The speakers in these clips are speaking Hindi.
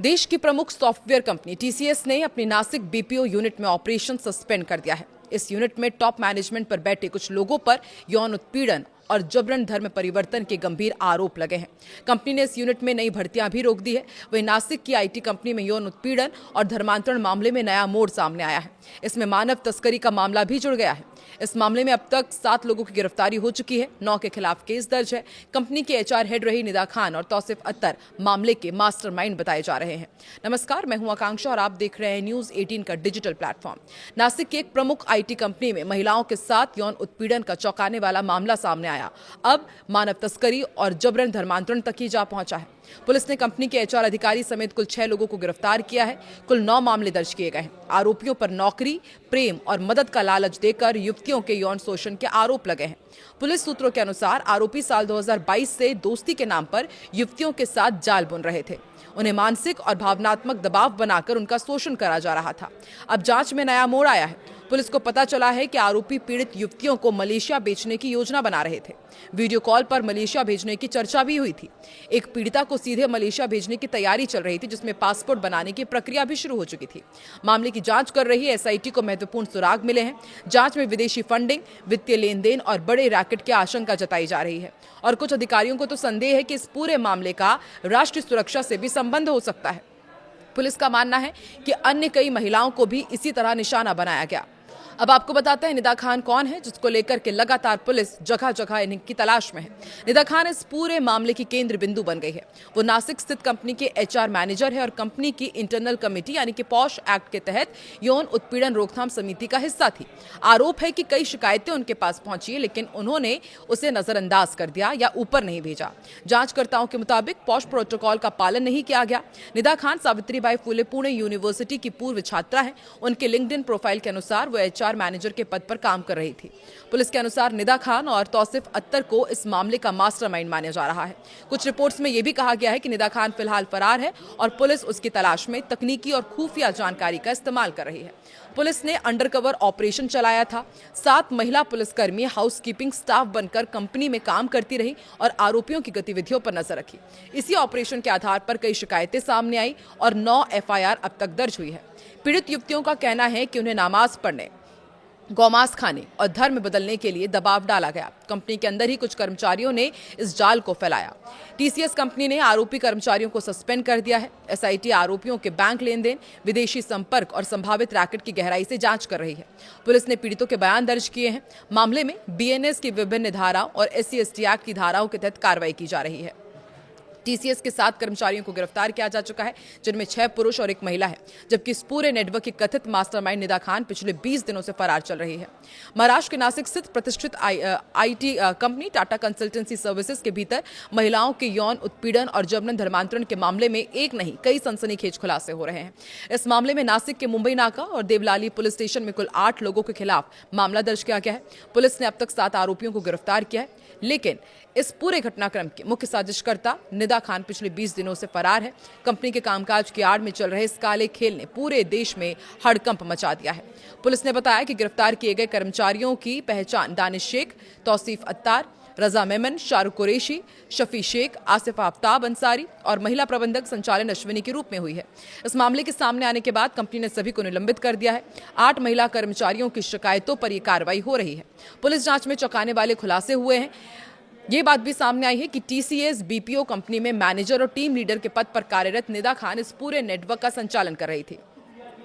देश की प्रमुख सॉफ्टवेयर कंपनी टीसीएस ने अपनी नासिक बीपीओ यूनिट में ऑपरेशन सस्पेंड कर दिया है। इस यूनिट में टॉप मैनेजमेंट पर बैठे कुछ लोगों पर यौन उत्पीड़न और जबरन धर्म परिवर्तन के गंभीर आरोप लगे हैं। कंपनी ने इस यूनिट में नई भर्तियां भी रोक दी है। वहीं नासिक की आईटी कंपनी में यौन उत्पीड़न और धर्मांतरण मामले में नया मोड़ सामने आया है। इसमें मानव तस्करी का मामला भी जुड़ गया है। इस मामले में अब तक 7 लोगों की गिरफ्तारी हो चुकी है। 9 के खिलाफ केस दर्ज है। कंपनी के एचआर हेड रही निदा खान और तौसीफ अत्तर मामले के मास्टरमाइंड बताए जा रहे हैं। नमस्कार, मैं हूं आकांक्षा और आप देख रहे हैं न्यूज 18 का डिजिटल प्लेटफॉर्म। नासिक की एक प्रमुख आईटी कंपनी में महिलाओं के साथ यौन उत्पीड़न का चौंकाने वाला मामला सामने आया। अब मानव तस्करी और जबरन धर्मांतरण तक ही जा पहुंचा है। पुलिस ने कंपनी के एचआर अधिकारी समेत कुल 6 लोगों को गिरफ्तार किया है। कुल 9 मामले दर्ज किए गए हैं। आरोपियों पर नौकरी, प्रेम और मदद का लालच देकर युवतियों के यौन शोषण के आरोप लगे हैं। पुलिस सूत्रों के अनुसार आरोपी साल 2022 से दोस्ती के नाम पर युवतियों के साथ जाल बुन रहे थे। उन्हें मानसिक और भावनात्मक दबाव बनाकर उनका शोषण करा जा रहा था। अब जांच में नया मोड़ आया है। पुलिस को पता चला है कि आरोपी पीड़ित युवतियों को मलेशिया बेचने की योजना बना रहे थे। वीडियो कॉल पर मलेशिया भेजने की चर्चा भी हुई थी। एक पीड़िता को सीधे मलेशिया भेजने की तैयारी चल रही थी, जिसमें पासपोर्ट बनाने की प्रक्रिया भी शुरू हो चुकी थी। मामले की जांच कर रही एसआईटी को महत्वपूर्ण सुराग मिले हैं। जांच में विदेशी फंडिंग, वित्तीय लेन देन और बड़े रैकेट की आशंका जताई जा रही है और कुछ अधिकारियों को तो संदेह है कि इस पूरे मामले का राष्ट्रीय सुरक्षा से भी संबंध हो सकता है। पुलिस का मानना है कि अन्य कई महिलाओं को भी इसी तरह निशाना बनाया गया। अब आपको बताते हैं निदा खान कौन है, जिसको लेकर के लगातार पुलिस जगह जगह इनकी तलाश में है। निदा खान इस पूरे मामले की केंद्र बिंदु बन गई है। वो नासिक स्थित कंपनी के एचआर मैनेजर है और कंपनी की इंटरनल कमेटी यानी कि पॉश एक्ट के तहत यौन उत्पीड़न रोकथाम समिति का हिस्सा थी। आरोप है कि कई शिकायतें उनके पास पहुंची, लेकिन उन्होंने उसे नजरअंदाज कर दिया या ऊपर नहीं भेजा। जांचकर्ताओं के मुताबिक पॉश प्रोटोकॉल का पालन नहीं किया गया। निदा खान सावित्रीबाई फुले पुणे यूनिवर्सिटी की पूर्व छात्रा है। उनके लिंक्डइन प्रोफाइल के अनुसार वो एचआर मैनेजर के पद पर काम कर रही थी। पुलिस के अनुसार निदा खान और तौसीफ अत्तर को इस मामले का मास्टरमाइंड माना जा रहा है। कुछ रिपोर्ट्स में यह भी कहा गया है कि निदा खान फिलहाल फरार है और पुलिस उसकी तलाश में तकनीकी और खुफिया जानकारी का इस्तेमाल कर रही है। पुलिस ने अंडरकवर ऑपरेशन चलाया था। 7 महिला पुलिसकर्मी हाउसकीपिंग स्टाफ बनकर कंपनी में काम करती रही और आरोपियों की गतिविधियों पर नजर रखी। इसी ऑपरेशन के आधार पर कई शिकायतें सामने आई और 9 एफआईआर अब तक दर्ज हुई है। पीड़ित युवतियों का कहना है कि उन्हें नमाज पढ़ने, गौमांस खाने और धर्म बदलने के लिए दबाव डाला गया। कंपनी के अंदर ही कुछ कर्मचारियों ने इस जाल को फैलाया। टीसीएस कंपनी ने आरोपी कर्मचारियों को सस्पेंड कर दिया है। एसआईटी आरोपियों के बैंक लेन देन, विदेशी संपर्क और संभावित रैकेट की गहराई से जांच कर रही है। पुलिस ने पीड़ितों के बयान दर्ज किए हैं। मामले में बीएनएस की विभिन्न धाराओं और SC/ST एक्ट की धाराओं के तहत कार्रवाई की जा रही है। टीसीएस के 7 कर्मचारियों को गिरफ्तार किया जा चुका है, जिनमें 6 पुरुष और 1 महिला है, जबकि इस पूरे नेटवर्क की कथित मास्टरमाइंड निदा खान पिछले 20 दिनों से फरार चल रही है। महाराष्ट्र के नासिक स्थित प्रतिष्ठित IT company Tata consultancy services के भीतर महिलाओं के यौन उत्पीड़न और जबरन धर्मांतरण के मामले में एक नहीं कई सनसनीखेज खुलासे हो रहे हैं। इस मामले में नासिक के मुंबई नाका और देवलाली पुलिस स्टेशन में कुल 8 लोगों के खिलाफ मामला दर्ज किया गया है। पुलिस ने अब तक 7 आरोपियों को गिरफ्तार किया है, लेकिन इस पूरे घटनाक्रम के मुख्य साजिशकर्ता निदा खान पिछले 20 दिनों से फरार है। कंपनी के कामकाज की आड़ में चल रहे इस काले खेल ने पूरे देश में हड़कंप मचा दिया है। पुलिस ने बताया कि गिरफ्तार किए गए कर्मचारियों की पहचान दानिश शेख, तौसीफ अत्तार, रजा मेमन, शाहरुख कुरैशी, शफी शेख, आसिफ आफ्ताब अंसारी और महिला प्रबंधक संचालन अश्विनी के रूप में हुई है। इस मामले के सामने आने के बाद कंपनी ने सभी को निलंबित कर दिया है। 8 महिला कर्मचारियों की शिकायतों पर यह कार्रवाई हो रही है। पुलिस जांच में चौंकाने वाले खुलासे हुए हैं। ये बात भी सामने आई है कि टीसीएस बीपीओ कंपनी में मैनेजर और टीम लीडर के पद पर कार्यरत निदा खान इस पूरे नेटवर्क का संचालन कर रही थी।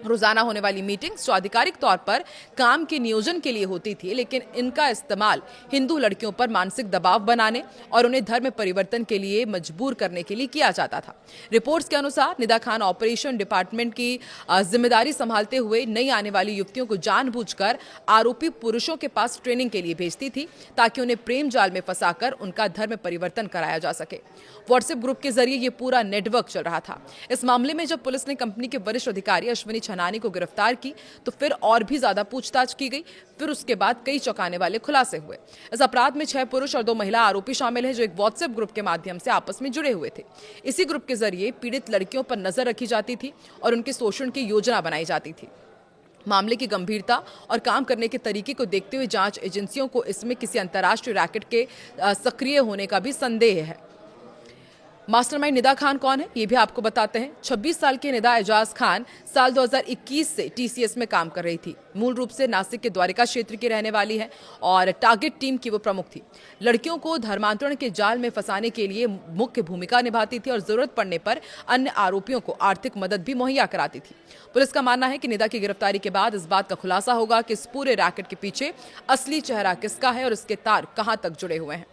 रोजाना होने वाली मीटिंग्स जो आधिकारिक तौर पर काम के नियोजन के लिए होती थी, लेकिन इनका इस्तेमाल हिंदू लड़कियों पर मानसिक दबाव बनाने और उन्हें धर्म परिवर्तन के लिए मजबूर करने के लिए किया जाता था। रिपोर्ट्स के अनुसार निदा खान ऑपरेशन डिपार्टमेंट की जिम्मेदारी संभालते हुए नई आने वाली युवतियों को जानबूझकर आरोपी पुरुषों के पास ट्रेनिंग के लिए भेजती थी, ताकि उन्हें प्रेम जाल में फंसाकर उनका धर्म परिवर्तन कराया जा सके। व्हाट्सएप ग्रुप के जरिए ये पूरा नेटवर्क चल रहा था। इस मामले में जब पुलिस ने कंपनी के वरिष्ठ अधिकारी अश्विनी छनानी को गिरफ्तार की तो फिर और भी ज्यादा पूछताछ की गई। फिर उसके बाद कई चौंकाने वाले खुलासे हुए। इस अपराध में 6 पुरुष और 2 महिला आरोपी शामिल हैं, जो एक व्हाट्सएप ग्रुप के माध्यम से आपस में जुड़े हुए थे। इसी ग्रुप के जरिए पीड़ित लड़कियों पर नजर रखी जाती थी और उनके शोषण की योजना बनाई जाती थी। मामले की गंभीरता और काम करने के तरीके को देखते हुए जांच एजेंसियों को इसमें किसी अंतर्राष्ट्रीय रैकेट के सक्रिय होने का भी संदेह है। मास्टरमाइंड निदा खान कौन है ये भी आपको बताते हैं। 26 साल के निदा एजाज खान साल 2021 से टीसीएस में काम कर रही थी। मूल रूप से नासिक के द्वारिका क्षेत्र की रहने वाली है और टारगेट टीम की वो प्रमुख थी। लड़कियों को धर्मांतरण के जाल में फंसाने के लिए मुख्य भूमिका निभाती थी और जरूरत पड़ने पर अन्य आरोपियों को आर्थिक मदद भी मुहैया कराती थी। पुलिस का मानना है कि निदा की गिरफ्तारी के बाद इस बात का खुलासा होगा कि इस पूरे रैकेट के पीछे असली चेहरा किसका है और इसके तार कहां तक जुड़े हुए हैं।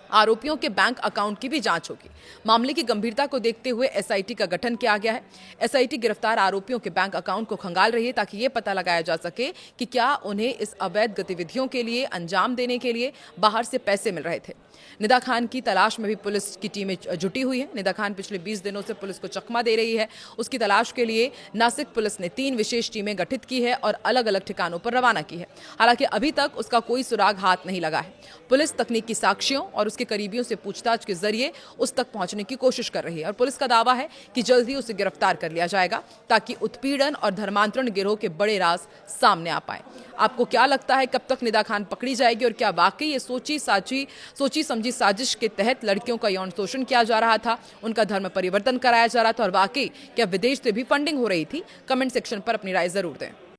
आरोपियों के बैंक अकाउंट की भी जांच होगी। मामले की गंभीरता को देखते हुए एसआईटी का गठन किया गया है। एसआईटी गिरफ्तार आरोपियों के बैंक अकाउंट को खंगाल रही है ताकि ये पता लगाया जा सके कि क्या उन्हें इस अवैध गतिविधियों के लिए अंजाम देने के लिए बाहर से पैसे मिल रहे थे। निदा खान की तलाश में भी पुलिस की टीमें जुटी हुई है। निदा खान पिछले 20 दिनों से पुलिस को चकमा दे रही है। उसकी तलाश के लिए नासिक पुलिस ने 3 विशेष टीमें गठित की है और अलग अलग ठिकानों पर रवाना की है। हालांकि अभी तक उसका कोई सुराग हाथ नहीं लगा है। पुलिस तकनीकी साक्ष्यों और उसके करीबियों से पूछताछ के जरिए उस तक पहुंचने की कोशिश कर रही है और पुलिस का दावा है कि जल्द ही उसे गिरफ्तार कर लिया जाएगा ताकि उत्पीड़न और धर्मांतरण गिरोह के बड़े राज सामने आ पाए। आपको क्या लगता है कब तक निदा खान पकड़ी जाएगी और क्या वाकई ये सोची समझी साजिश के तहत लड़कियों का यौन शोषण किया जा रहा था, उनका धर्म परिवर्तन कराया जा रहा था और वाकई क्या विदेश से भी फंडिंग हो रही थी? कमेंट सेक्शन पर अपनी राय जरूर दें।